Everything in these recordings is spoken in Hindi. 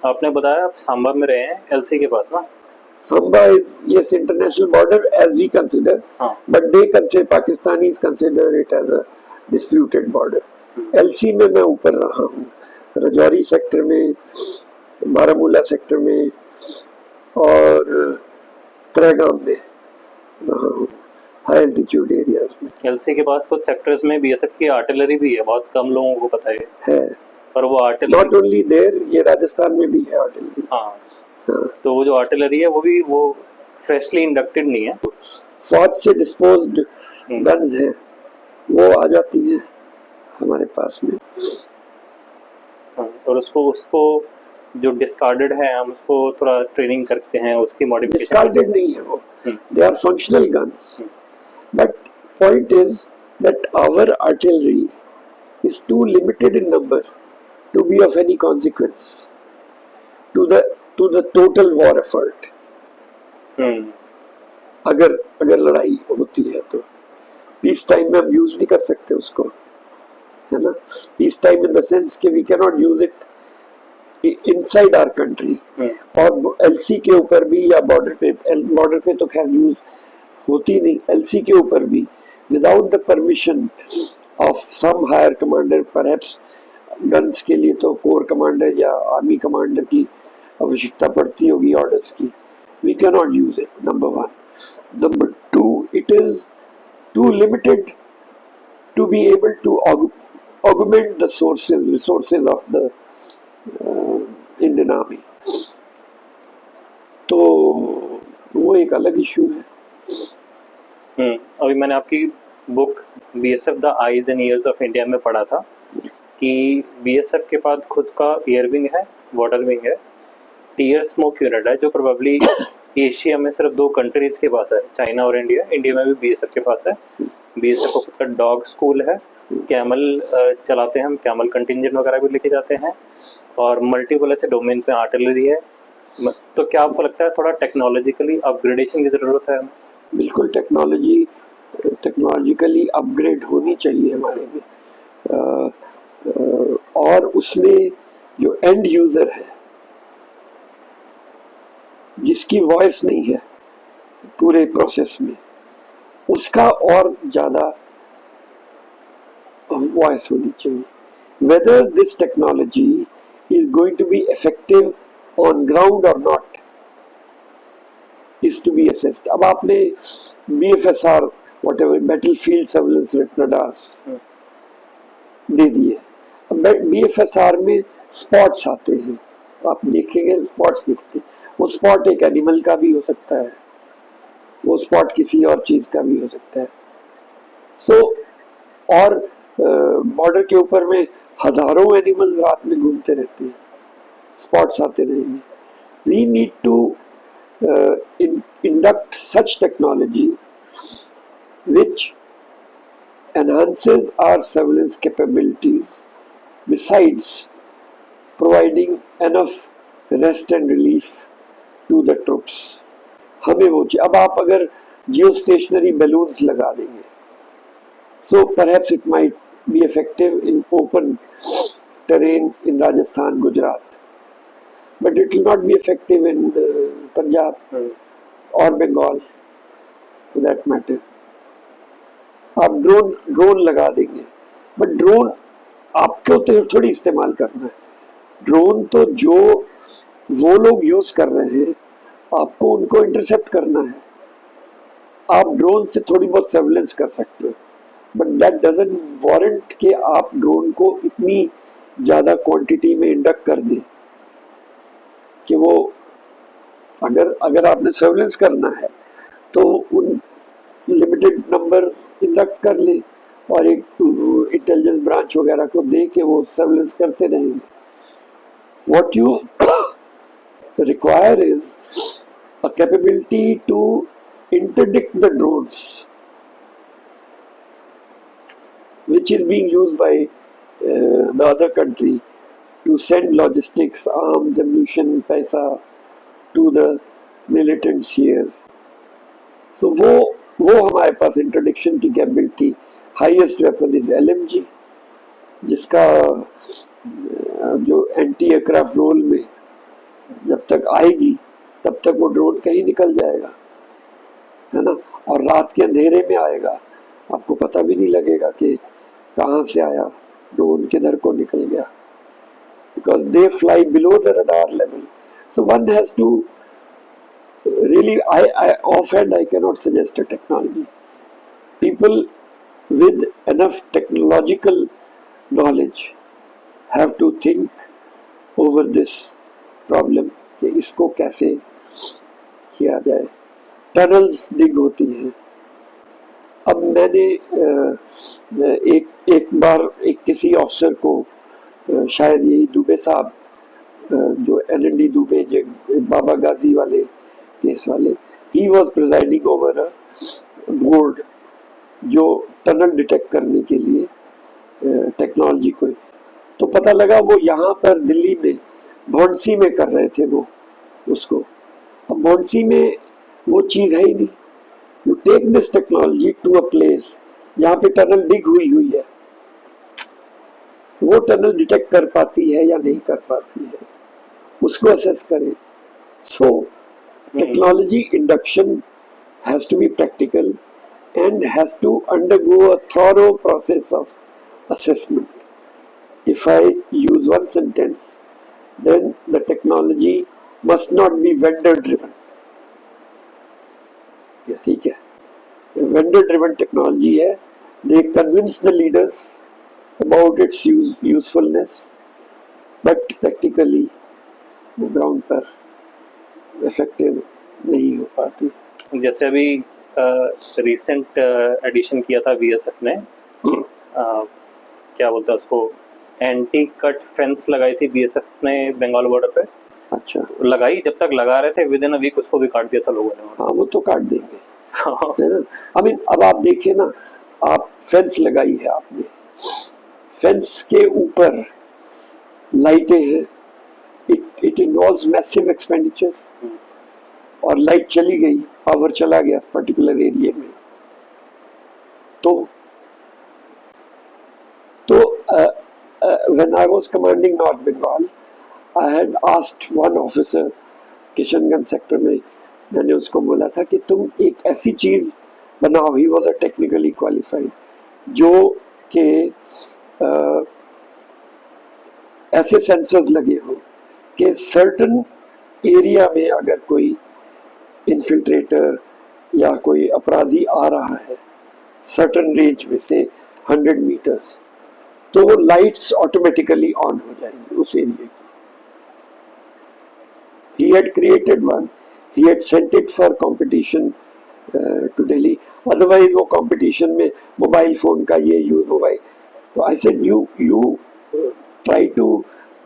आपने बताया आप सांबा में रहे हैं, एलसी के पास ना? Samba is yes international border as we consider, हाँ। but they consider Pakistanis consider it as a disputed border. LC में मैं ऊपर रहा हूँ, रजौरी सेक्टर में, बारामूला सेक्टर में और त्रेगाम में रहा हूँ, हाई एल्टीट्यूड एरियाज में। एलसी के पास कुछ सेक्टर्स में बीएसएफ की आर्टिलरी भी है, बहुत कम लोगों को पता है। पर वो आर्टिलरी नॉट ओनली देयर, ये राजस्थान में भी है आर्टिलरी। हाँ, तो वो जो आर्टिलरी है वो भी वो फ्रेशली इंडक्टेड नहीं है, फौज से डिस्पोज्ड गन्स हैं, वो आ जाती है हमारे पास में। और उसको जो डिस्कार्डेड है हम उसको थोड़ा ट्रेनिंग करते हैं, उसकी मॉडिफिकेशन। डिस्कार्डेड नहीं है वो, they are functional guns, but point is that our artillery is too limited in number to be of any consequence to the total war effort. अगर लड़ाई होती है तो पीस टाइम में हम यूज नहीं कर सकते उसको, है ना। Peace time in the sense कि we can not use it inside our country. और एलसी के ऊपर भी या बॉर्डर पे तो खैर यूज होती नहीं, एलसी के ऊपर भी without the permission of some higher commander, perhaps guns के लिए तो कोर कमांडर या आर्मी कमांडर की आवश्यकता पड़ती होगी ऑर्डर्स की, we can not use it, number one. Number two, it is too limited to be able to augment the resources of the Indian Army. तो वो एक अलग इशू है। अभी मैंने आपकी book BSF the eyes and years of India में पढ़ा था कि बीएसएफ के पास खुद का एयर विंग है, वाटर विंग है, टीयर स्मोक यूनिट है, जो प्रोबेबली एशिया में सिर्फ 2 कंट्रीज के पास है, चाइना और इंडिया। इंडिया में भी बीएसएफ के पास है। बीएसएफ को खुद का डॉग स्कूल है, कैमल चलाते हैं हम, कैमल कंटिंजेंट वगैरह भी लेके जाते हैं, और मल्टीपल ऐसे डोमेन्स में आर्टिलरी है। तो क्या आपको लगता है थोड़ा टेक्नोलॉजिकली अपग्रेडेशन की ज़रूरत है? बिल्कुल, टेक्नोलॉजिकली अपग्रेड होनी चाहिए हमारे में, और उसमें जो एंड यूज़र है जिसकी वॉइस नहीं है पूरे प्रोसेस में, उसका और ज़्यादा वॉइस होनी चाहिए। Whether this technology is going to be effective on ground और not is to be assessed. अब आपने BFSR whatever battlefield surveillance radars दे दिए, अब BFSR में स्पॉट्स आते हैं, आप देखेंगे स्पॉट्स दिखते हैं। वो स्पॉट एक एनिमल का भी हो सकता है, वो स्पॉट किसी और चीज का भी हो सकता है। और बॉर्डर के ऊपर में हजारों एनिमल्स रात में घूमते रहते हैं, स्पॉट्स आते रहेंगे। We need to induct such technology which enhances our surveillance capabilities besides providing enough rest and relief to the troops. हमें वो चाहिए। अब आप अगर जियो स्टेशनरी बैलून्स लगा देंगे, so perhaps it might be effective in open terrain in Rajasthan, Gujarat, but it will not be effective in Punjab or Bengal for that matter. आप ड्रोन लगा देंगे, बट ड्रोन आपको तो थोड़ी इस्तेमाल करना है। ड्रोन तो जो वो लोग यूज कर रहे हैं, आपको उनको इंटरसेप्ट करना है। आप ड्रोन से थोड़ी बहुत सर्विलेंस कर सकते हो, बट दैट डजंट वारंट कि आप ड्रोन को इतनी ज़्यादा क्वांटिटी में इंडक्ट कर दें कि वो अगर आपने सर्विलेंस करना है तो उन लिमिटेड नंबर इंडक्ट कर ले और एक इंटेलिजेंस ब्रांच वगैरह को दे के वो सर्विलेंस करते रहेंगे। What you require is a capability to interdict the drones which is being used by the other country to send logistics, arms, ammunition, paisa to the militants here. So वो हमारे पास interdiction की capability, highest weapon is LMG, जिसका जो एंटी एयरक्राफ्ट रोल में जब तक आएगी तब तक वो ड्रोन कहीं निकल जाएगा, है ना, और रात के अंधेरे में आएगा, आपको पता भी नहीं लगेगा कि कहाँ से आया, ड्रोन किधर को निकल गया, because they fly below the radar level. So one has to really, I offhand I cannot suggest a technology. People with enough technological knowledge have to think over this problem कि इसको कैसे किया जाए। टनल्स डिग होती हैं। अब मैंने एक बार एक किसी ऑफिसर को, शायद यही दुबे साहब, जो LND दुबे, जो बाबा गाजी वाले केस वाले, he was presiding over a board जो टनल डिटेक्ट करने के लिए टेक्नोलॉजी को, तो पता लगा वो यहाँ पर दिल्ली में भौंडसी में कर रहे थे वो उसको। अब भौंडसी में वो चीज़ है ही नहीं। You take this technology to a place जहाँ पे टनल डिग हुई है, वो टनल डिटेक्ट कर पाती है या नहीं कर पाती है, उसको असेस करें। So technology induction has to be practical and has to undergo a thorough process of assessment. If I use one sentence, then the technology must not be vendor driven. Yes. ठीक है, vendor driven technology है, they convince the leaders about its usefulness, but practically ground पर effective नहीं हो पाती। जैसे अभी रिसेंट एडिशन किया था BSF ने, क्या बोलते हैं उसको, एंटी कट फेंस लगाई थी BSF ने बंगाल बॉर्डर पे। अच्छा, लगाई, जब तक लगा रहे थे विद इन अ वीक उसको भी काट दिया था लोगों ने। हाँ, वो तो काट देंगे, है ना। आई मीन, अब आप देखिए ना, आप फेंस लगाई है आपने, फेंस के ऊपर लाइटें हैं, इट इन्वॉल्व्स मैसिव एक्सपेंडिचर, और लाइट चली गई, पावर चला गया पर्टिकुलर एरिया में, तो when I was commanding North Bengal, I had asked one officer Kishanganj sector में, मैंने उसको बोला था कि तुम एक ऐसी चीज़ बनाओ, he was a technically qualified, जो कि ऐसे सेंसर्स लगे हो कि सर्टन एरिया में अगर कोई इन्फिल्ट्रेटर या कोई अपराधी आ रहा है सर्टन रेंज में से 100 मीटर्स, तो वो लाइट्स ऑटोमेटिकली ऑन हो जाएंगी उस एरिया की। He had created one, he had sent it for competition to Delhi, otherwise वो competition में मोबाइल फ़ोन का ये यूज मोबाइल, तो I said you try to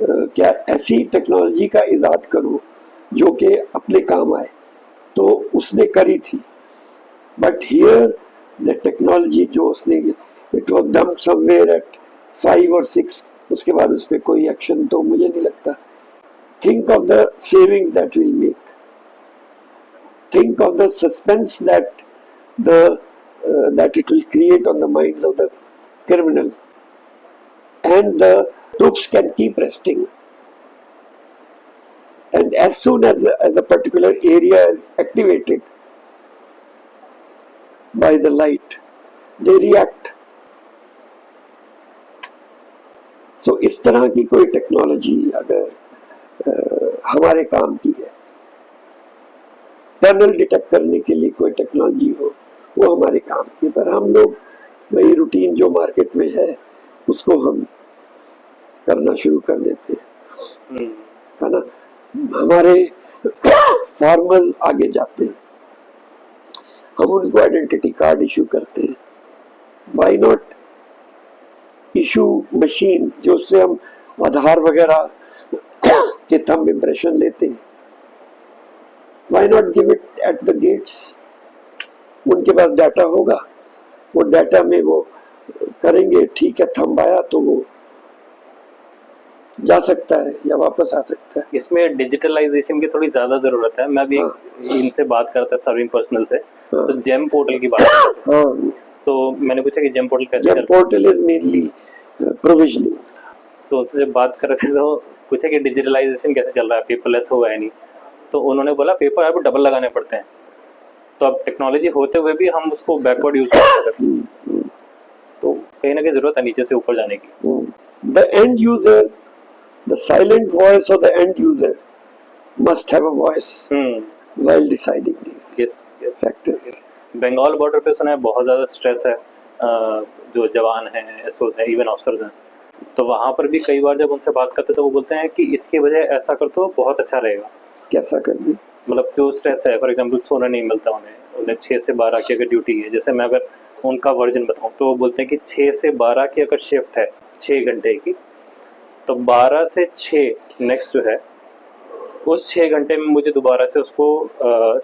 क्या ऐसी टेक्नोलॉजी का इजाद करो जो कि अपने काम आए, तो उसने करी थी। बट हियर द टेक्नोलॉजी जो उसने, it was done somewhere eight 5 और 6, उसके बाद उस पर कोई एक्शन तो मुझे नहीं लगता। Think of the savings that will make, think of the suspense that it will create on the minds of the criminal, and the troops can keep resting, and as soon as a particular area is activated by the light, they react. So इस तरह की कोई टेक्नोलॉजी अगर हमारे काम की है, टनल डिटेक्ट करने के लिए कोई टेक्नोलॉजी हो, वो हमारे काम की, पर हम लोग वही रूटीन जो मार्केट में है उसको हम करना शुरू कर देते हैं, है ना। हमारे फार्मर्स आगे जाते हैं, हम उनको आइडेंटिटी कार्ड इशू करते हैं। वाई नॉट इशू मशीन्स जो उससे हम आधार वगैरह के थंब इम्प्रेशन लेते हैं, why not give it at the gates. उनके पास डाटा होगा, वो डाटा में वो करेंगे, ठीक है थंब आया तो वो जा सकता है या वापस आ सकता है। इसमें डिजिटलाइजेशन की थोड़ी ज्यादा जरूरत है। मैं भी इनसे बात करता सर्विंग पर्सनल से, तो जेम पोर्टल की बात करते हैं। तो मैंने पूछा कि जेम पोर्टल कैसे? GeM portal is mainly provisioning. तो उनसे जब बात कर रहे थे तो पूछा कि डिजिटलाइजेशन कैसे चल रहा है, पेपरलेस हुआ है नहीं, तो उन्होंने बोला पेपर आपको डबल लगाने पड़ते हैं। तो अब टेक्नोलॉजी होते हुए भी हम उसको बैकवर्ड यूज करते हैं, तो कहीं ना कहीं जरूरत है नीचे से ऊपर जाने की। The end user, the silent voice of the end user must have a voice while deciding these yes. factors. Bengal border पे सुना है बहुत ज़्यादा स्ट्रेस है, जो जवान हैं, एसओज हैं, इवन ऑफिसर्स हैं, तो वहाँ पर भी कई बार जब उनसे बात करते तो वो बोलते हैं कि इसके वजह ऐसा कर तो बहुत अच्छा रहेगा। कैसा करना? मतलब जो स्ट्रेस है, फॉर एग्जांपल सोना नहीं मिलता उन्हें 6 से 12 की अगर ड्यूटी है, जैसे मैं अगर उनका वर्जन बताऊँ तो वो बोलते हैं कि 6 से 12 की अगर शिफ्ट है 6 घंटे की, तो 12 से 6 नेक्स्ट जो है उस 6 घंटे में मुझे दोबारा से उसको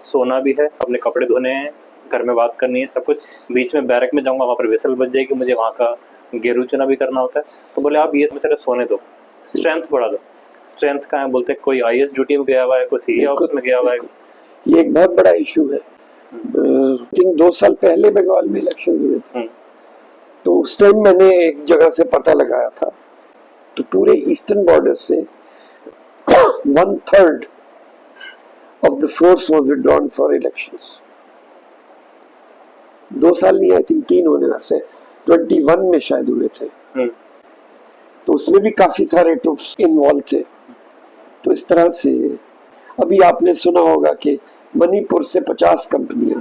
सोना भी है, अपने कपड़े धोने हैं, घर में बात करनी है, सब कुछ। बीच में बैरक में जाऊँगा, वहाँ पर विसल बज जाएगी, मुझे वहाँ का गेरू चुना भी करना होता है। तो बोले आप ये समझ सोने दो, स्ट्रेंथ बढ़ा दो। स्ट्रेंथ का है, बोलते हैं कोई आईएएस ड्यूटी में गया हुआ है, कोई सीए ऑफिस में गया हुआ है। ये एक बहुत बड़ा इशू है। थिंक 2 साल पहले बंगाल में इलेक्शन हुए थे, तो उस टाइम मैंने एक जगह से पता लगाया था, तो पूरे ईस्टर्न बॉर्डर से 1/3 of the force was withdrawn for elections. 2 साल नहीं, आई थिंक 3 होने वैसे 21 में शायद हुए थे, तो उसमें भी काफी सारे ट्रूप्स इन्वॉल्व थे। तो इस तरह से अभी आपने सुना होगा कि मणिपुर से 50 कंपनियां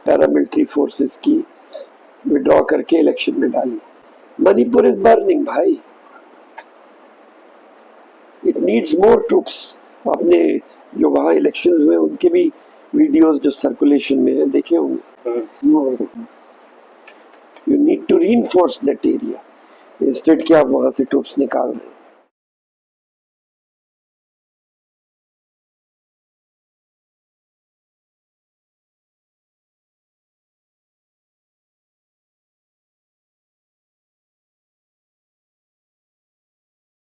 पैरामिलिट्री फोर्सेस की विड्रॉ करके इलेक्शन में डाली। मणिपुर इज बर्निंग भाई, इट नीड्स मोर ट्रूप्स। आपने जो वहाँ इलेक्शन हुए उनके भी वीडियोस जो सर्कुलेशन में है देखे होंगे। You need to reinforce that area, instead कि आप वहाँ से ट्रूप्स निकाल रहे हैं।